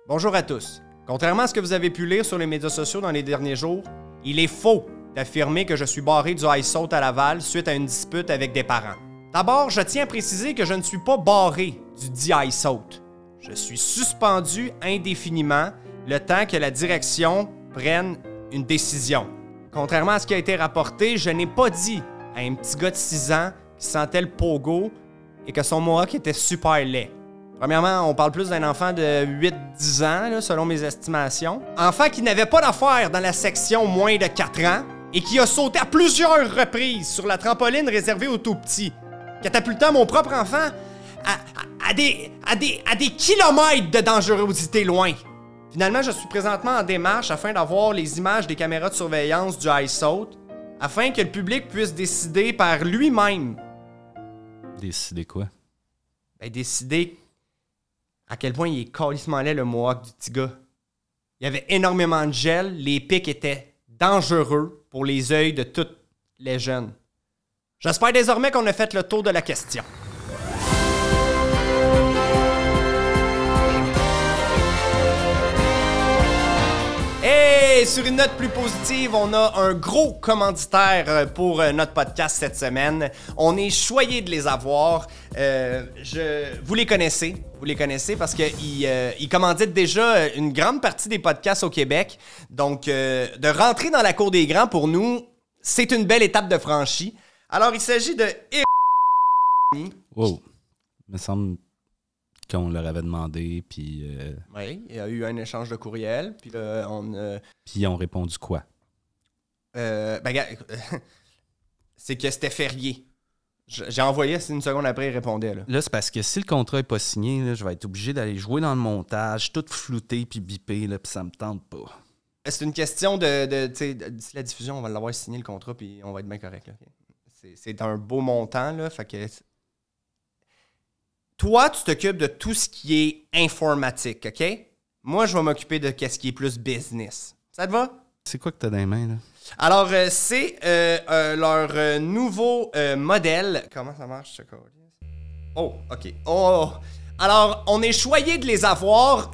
Bonjour à tous. Contrairement à ce que vous avez pu lire sur les médias sociaux dans les derniers jours, il est faux d'affirmer que je suis barré du Ice Saut à Laval suite à une dispute avec des parents. D'abord, je tiens à préciser que je ne suis pas barré du dit Ice Saut. Je suis suspendu indéfiniment le temps que la direction prenne une décision. Contrairement à ce qui a été rapporté, je n'ai pas dit à un petit gars de 6 ans qui sentait le pogo et que son mohawk était super laid. Premièrement, on parle plus d'un enfant de 8-10 ans, là, selon mes estimations. Enfant qui n'avait pas d'affaires dans la section moins de 4 ans et qui a sauté à plusieurs reprises sur la trampoline réservée aux tout-petits, catapultant mon propre enfant à des kilomètres de dangerosité loin. Finalement, je suis présentement en démarche afin d'avoir les images des caméras de surveillance du Ice Saut afin que le public puisse décider par lui-même. Décider quoi? Ben, décider à quel point il est calissement laid, le mohawk du petit gars. Il y avait énormément de gel, les pics étaient dangereux pour les yeux de tous les jeunes. J'espère désormais qu'on a fait le tour de la question. Et sur une note plus positive, on a un gros commanditaire pour notre podcast cette semaine. On est choyés de les avoir. Vous les connaissez parce qu'ils commanditent déjà une grande partie des podcasts au Québec. Donc, de rentrer dans la cour des grands, pour nous, c'est une belle étape de franchie. Alors, il s'agit de... Wow, il me semble qu'on leur avait demandé, puis... Oui, il y a eu un échange de courriel, puis Puis ils ont répondu quoi? C'est que c'était férié. J'ai envoyé, une seconde après, il répondait. Là, c'est parce que si le contrat n'est pas signé, là, je vais être obligé d'aller jouer dans le montage, tout flouté puis bipé, là, puis ça me tente pas. C'est une question d'ici la diffusion, on va l'avoir signé le contrat, puis on va être bien correct. Là. C'est un beau montant, là, fait que... Toi, tu t'occupes de tout ce qui est informatique, OK? Moi, je vais m'occuper de ce qui est plus business. Ça te va? C'est quoi que t'as dans les mains, là? Alors, c'est leur nouveau modèle. Comment ça marche, ce code? Oh, OK. Oh! Alors, on est choyés de les avoir.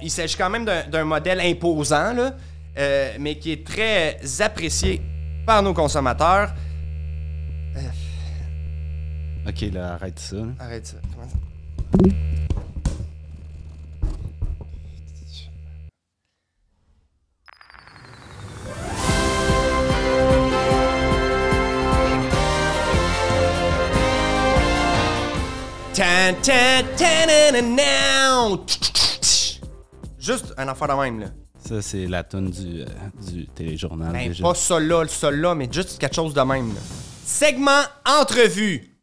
Il s'agit quand même d'un modèle imposant, là, mais qui est très apprécié par nos consommateurs. OK, là, arrête ça. Là. Arrête ça. Comment ça? Juste un affaire de même, là. Ça, c'est la toune du téléjournal. Ben, déjà. pas ça là, mais juste quelque chose de même, là. Segment entrevue.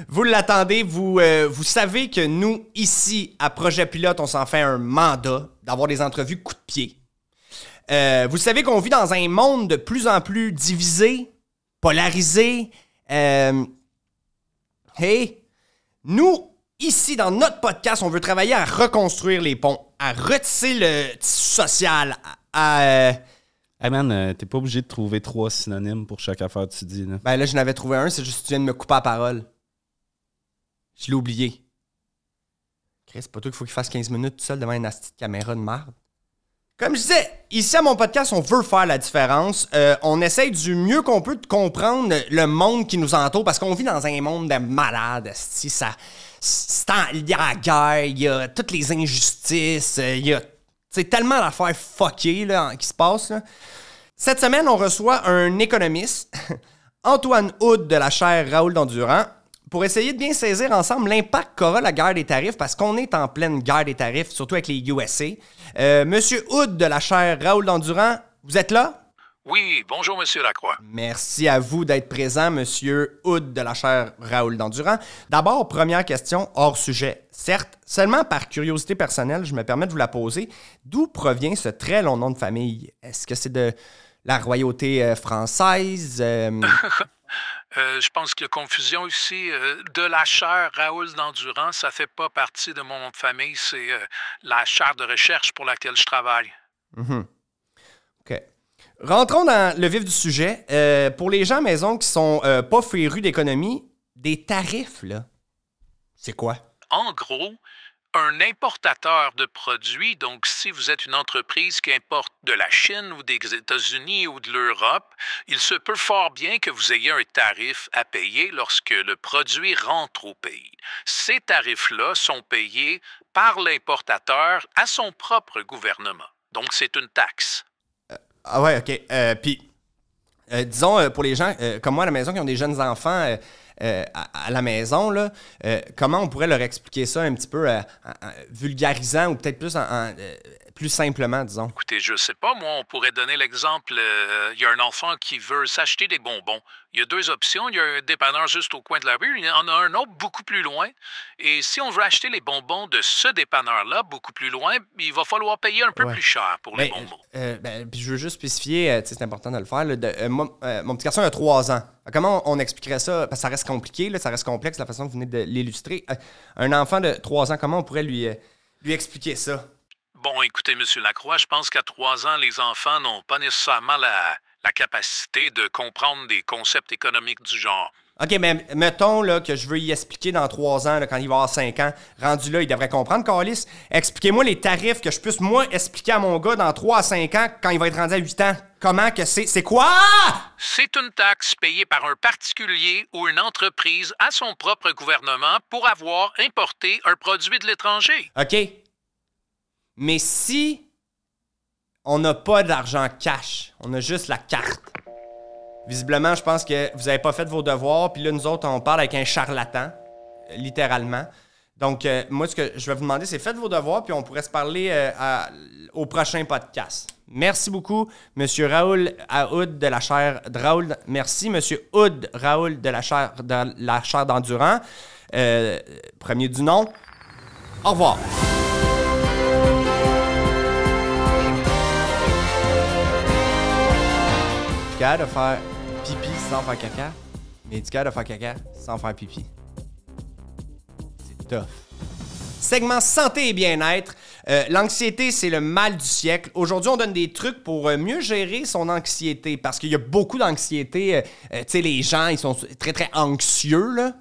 Vous l'attendez, vous savez que nous, ici, à Projet Pilote, on s'en fait un mandat d'avoir des entrevues coup de pied. Vous savez qu'on vit dans un monde de plus en plus divisé, polarisé. Hey, nous, ici, dans notre podcast, on veut travailler à reconstruire les ponts, à retisser le tissu social, Hey man, t'es pas obligé de trouver 3 synonymes pour chaque affaire que tu dis, là. Ben là, je n'avais trouvé un, c'est juste que tu viens de me couper la parole. Je l'ai oublié. Chris, c'est pas toi qu'il faut qu'il fasse 15 minutes tout seul devant une astite de caméra de merde. Comme je disais, ici à mon podcast, on veut faire la différence. On essaye du mieux qu'on peut de comprendre le monde qui nous entoure parce qu'on vit dans un monde de malades. Il y a la guerre, il y a toutes les injustices, il y a tellement d'affaires fuckées là, qui se passent. Là. Cette semaine, on reçoit un économiste, Antoine Hood de la chaire Raoul Dandurand, pour essayer de bien saisir ensemble l'impact qu'aura la guerre des tarifs, parce qu'on est en pleine guerre des tarifs, surtout avec les USA. Monsieur Hood de la chaire Raoul Dandurand, vous êtes là? Oui, bonjour, Monsieur Lacroix. Merci à vous d'être présent, Monsieur Hood de la chaire Raoul Dandurand. D'abord, première question hors sujet. Certes, seulement par curiosité personnelle, je me permets de vous la poser. D'où provient ce très long nom de famille? Est-ce que c'est de la royauté française? Je pense qu'il y a confusion ici. De la chaire Raoul Dandurand, ça fait pas partie de mon nom de famille. C'est la chaire de recherche pour laquelle je travaille. Mm-hmm. OK. Rentrons dans le vif du sujet. Pour les gens à la maison qui sont pas férus d'économie, des tarifs, là, c'est quoi? En gros, un importateur de produits, donc si vous êtes une entreprise qui importe de la Chine ou des États-Unis ou de l'Europe, il se peut fort bien que vous ayez un tarif à payer lorsque le produit rentre au pays. Ces tarifs-là sont payés par l'importateur à son propre gouvernement. Donc, c'est une taxe. Ah ouais, OK. Puis, disons, pour les gens comme moi à la maison qui ont des jeunes enfants à la maison, là, comment on pourrait leur expliquer ça un petit peu en vulgarisant ou peut-être plus plus simplement, disons? Écoutez, je sais pas, moi, on pourrait donner l'exemple, il y a un enfant qui veut s'acheter des bonbons. Il y a deux options. Il y a un dépanneur juste au coin de la rue. Il y en a un autre beaucoup plus loin. Et si on veut acheter les bonbons de ce dépanneur-là, beaucoup plus loin, il va falloir payer un peu plus cher pour les bonbons. Puis je veux juste spécifier, c'est important de le faire. Là, mon petit garçon a 3 ans. Comment on expliquerait ça? Parce que ça reste compliqué, là, ça reste complexe, la façon que vous venez de l'illustrer. Un enfant de 3 ans, comment on pourrait lui expliquer ça? Bon, écoutez, M. Lacroix, je pense qu'à 3 ans, les enfants n'ont pas nécessairement la capacité de comprendre des concepts économiques du genre. OK, mais mettons là, que je veux y expliquer dans 3 ans, là, quand il va avoir 5 ans. Rendu là, il devrait comprendre, Carlis. Expliquez-moi les tarifs que je puisse, moi, expliquer à mon gars dans 3 à 5 ans quand il va être rendu à 8 ans. Comment que c'est? C'est quoi? C'est une taxe payée par un particulier ou une entreprise à son propre gouvernement pour avoir importé un produit de l'étranger. OK. Mais si on n'a pas d'argent cash, on a juste la carte. Visiblement, je pense que vous n'avez pas fait vos devoirs, puis là, nous autres, on parle avec un charlatan, littéralement. Donc, moi, ce que je vais vous demander, c'est faites vos devoirs, puis on pourrait se parler au prochain podcast. Merci beaucoup, M. Raoul Aoud de la chaire de Raoul. Merci, M. Oud Raoul de la chaire d'Endurant. Premier du nom. Au revoir. De faire pipi sans faire caca, mais du cas de faire caca sans faire pipi. C'est tough. Segment santé et bien-être. L'anxiété, c'est le mal du siècle. Aujourd'hui, on donne des trucs pour mieux gérer son anxiété parce qu'il y a beaucoup d'anxiété. Tu sais, les gens, ils sont très, très anxieux, là.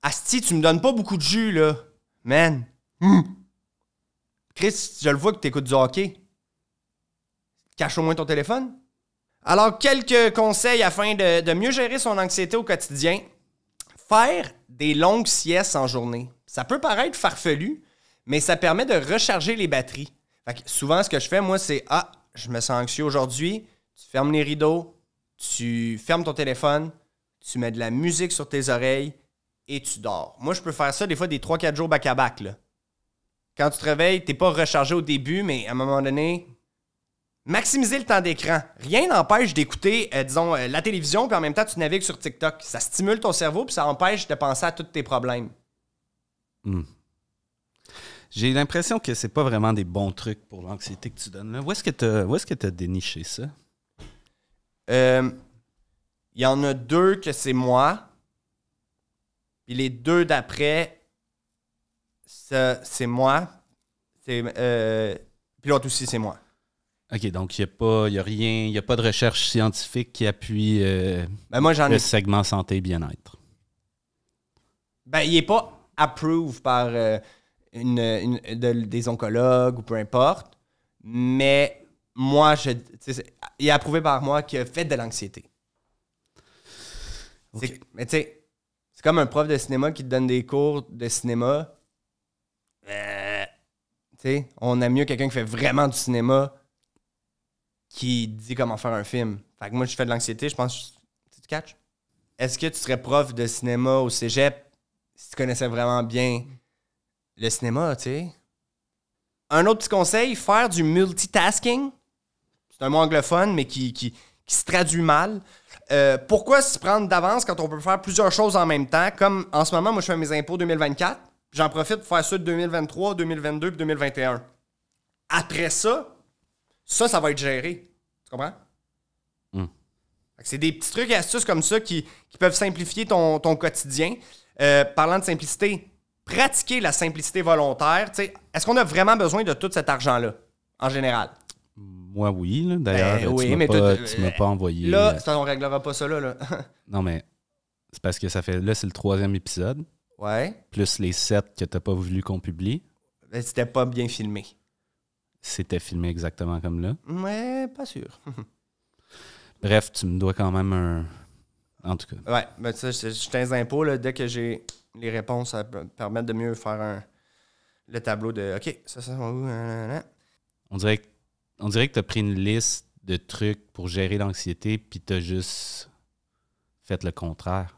Asti, tu me donnes pas beaucoup de jus, là. Man. Chris, je le vois que t'écoutes du hockey. Cache au moins ton téléphone. Alors, quelques conseils afin de mieux gérer son anxiété au quotidien. Faire des longues siestes en journée. Ça peut paraître farfelu, mais ça permet de recharger les batteries. Fait que souvent, ce que je fais, moi, c'est « Ah, je me sens anxieux aujourd'hui. » Tu fermes les rideaux, tu fermes ton téléphone, tu mets de la musique sur tes oreilles et tu dors. Moi, je peux faire ça des fois des 3-4 jours back-à-back, là. Quand tu te réveilles, t'es pas rechargé au début, mais à un moment donné... Maximiser le temps d'écran. Rien n'empêche d'écouter, la télévision, puis en même temps, tu navigues sur TikTok. Ça stimule ton cerveau, puis ça empêche de penser à tous tes problèmes. J'ai l'impression que c'est pas vraiment des bons trucs pour l'anxiété que tu donnes. Là. Où est-ce que tu as déniché ça? Il y en a 2 que c'est moi. Puis les 2 d'après, c'est moi. Puis l'autre aussi, c'est moi. OK, donc il n'y a pas de recherche scientifique qui appuie moi, le segment santé et bien-être. Il n'est pas approved par des oncologues ou peu importe, mais moi, il est approuvé par moi qui a fait de l'anxiété. Okay. Mais tu sais, c'est comme un prof de cinéma qui te donne des cours de cinéma. On aime mieux quelqu'un qui fait vraiment du cinéma qui dit comment faire un film. Fait que moi, je fais de l'anxiété, je pense... Tu catches? Est-ce que tu serais prof de cinéma au cégep si tu connaissais vraiment bien le cinéma, tu sais? Un autre petit conseil, faire du multitasking. C'est un mot anglophone, mais qui se traduit mal. Pourquoi s'y prendre d'avance quand on peut faire plusieurs choses en même temps? Comme en ce moment, moi, je fais mes impôts 2024. J'en profite pour faire ça de 2023, 2022 et 2021. Après ça va être géré. Tu comprends? C'est des petits trucs et astuces comme ça qui peuvent simplifier ton quotidien. Parlant de simplicité, pratiquer la simplicité volontaire. Est-ce qu'on a vraiment besoin de tout cet argent-là, en général? Moi, oui. Là. D'ailleurs, Ben, oui, tu mais m'as pas envoyé. Là, on réglera pas ça là. Non, mais c'est parce que ça fait... Là, c'est le 3e épisode. Ouais. Plus les 7 que t'as pas voulu qu'on publie. Ben, c'était pas bien filmé. C'était filmé exactement comme là. Ouais, pas sûr. Bref, tu me dois quand même un... En tout cas. Ouais, ben ça, je t'ai impôts, là, dès que j'ai les réponses, ça peut permettre de mieux faire le tableau de OK, ça va où? On dirait que tu as pris une liste de trucs pour gérer l'anxiété, puis tu as juste fait le contraire.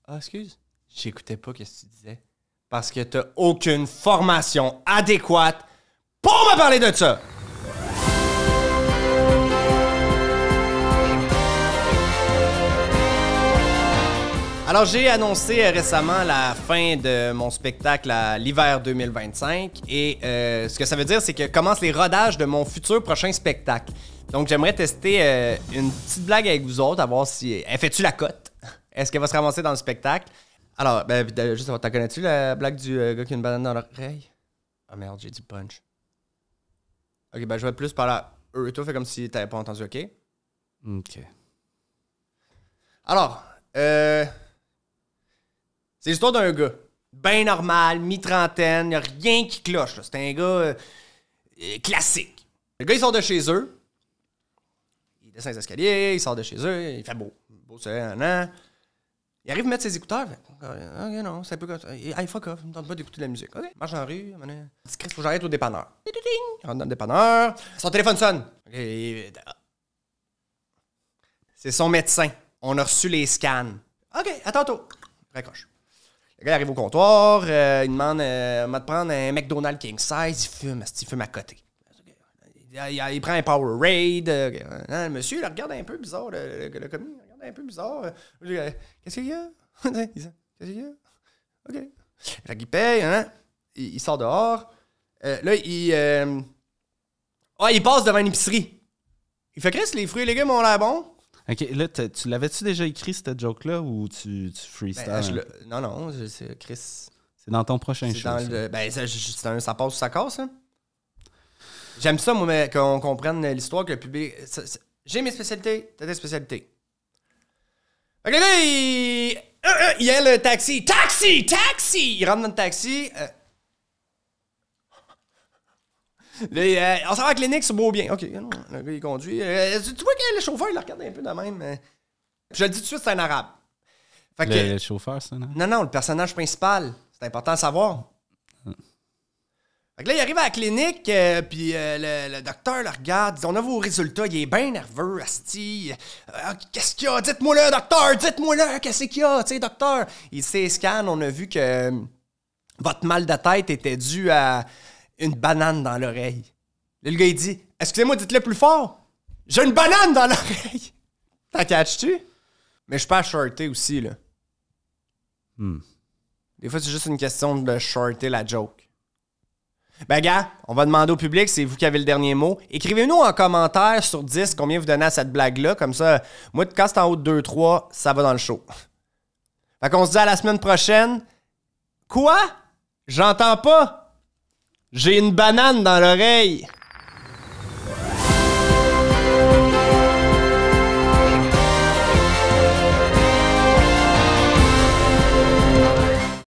Ah, excuse. J'écoutais pas ce que tu disais. Parce que t'as aucune formation adéquate pour me parler de ça. Alors, j'ai annoncé récemment la fin de mon spectacle à l'hiver 2025 et ce que ça veut dire, c'est que commencent les rodages de mon futur prochain spectacle. Donc, j'aimerais tester une petite blague avec vous autres, à voir si... Elle fait-tu la cote? Est-ce qu'elle va se ramasser dans le spectacle? Alors, ben, juste, t'en connais-tu la blague du gars qui a une banane dans l'oreille? Ah merde, j'ai dit punch. Ok, ben je vais plus par là. Toi, fais comme si t'avais pas entendu, ok? OK. Alors, c'est l'histoire d'un gars. Ben normal, mi-trentaine, y a rien qui cloche. C'est un gars classique. Le gars, il sort de chez eux. Il descend les escaliers, il sort de chez eux, il fait beau. Beau, c'est un an. Il arrive à mettre ses écouteurs. Ok, non, c'est un peu comme ça. Hey, fuck off, il me tente pas d'écouter de la musique. Ok, marche dans la rue. Il dit, Chris, faut que j'arrête au dépanneur. Il rentre dans le dépanneur. Son téléphone sonne. Okay. C'est son médecin. On a reçu les scans. Ok, à tantôt. Raccroche. Le gars arrive au comptoir. Il demande de prendre un McDonald's King Size. Il fume à côté. Il prend un Powerade. Le monsieur, il regarde un peu bizarre. Le commis, il regarde un peu bizarre. Qu'est-ce qu'il y a? Qu'est-ce qu'il y a? OK. Fait qu'il paye, hein? Il sort dehors. Là, il passe devant une épicerie. Il fait Chris, les fruits et légumes ont l'air bons. OK, là, tu l'avais-tu déjà écrit, cette joke-là, ou tu freestyle? Non, c'est Chris. C'est dans ton prochain show. Ça passe ou ça casse, hein? J'aime ça, moi, mais qu'on comprenne l'histoire, que le public... J'ai mes spécialités, t'as tes spécialités. Fait que là, il y a le taxi. Taxi! Il rentre dans le taxi. Là, on s'en va à la clinique, c'est beau bien. OK, le gars, il conduit. Tu vois que le chauffeur, il le regarde un peu de même. Je le dis tout de suite, c'est un arabe. Fait que, le chauffeur, c'est un arabe? Non, le personnage principal. C'est important à savoir. Fait que là, il arrive à la clinique, puis le docteur le regarde, dit, on a vos résultats, il est bien nerveux, asti. Qu'est-ce qu'il y a? Dites-moi-le, docteur, dites-moi-le, qu'est-ce qu'il y a, tu sais, docteur? Il s'est scan, on a vu que votre mal de tête était dû à une banane dans l'oreille. Là, le gars, il dit, excusez-moi, dites-le plus fort. J'ai une banane dans l'oreille. T'en catches-tu? Mais je peux shorter aussi, là. Des fois, c'est juste une question de shorter la joke. Ben, gars, on va demander au public, c'est vous qui avez le dernier mot. Écrivez-nous en commentaire sur 10 combien vous donnez à cette blague-là. Comme ça, moi, quand c'est en haut de 2-3, ça va dans le show. Fait qu'on se dit à la semaine prochaine. Quoi? J'entends pas. J'ai une banane dans l'oreille.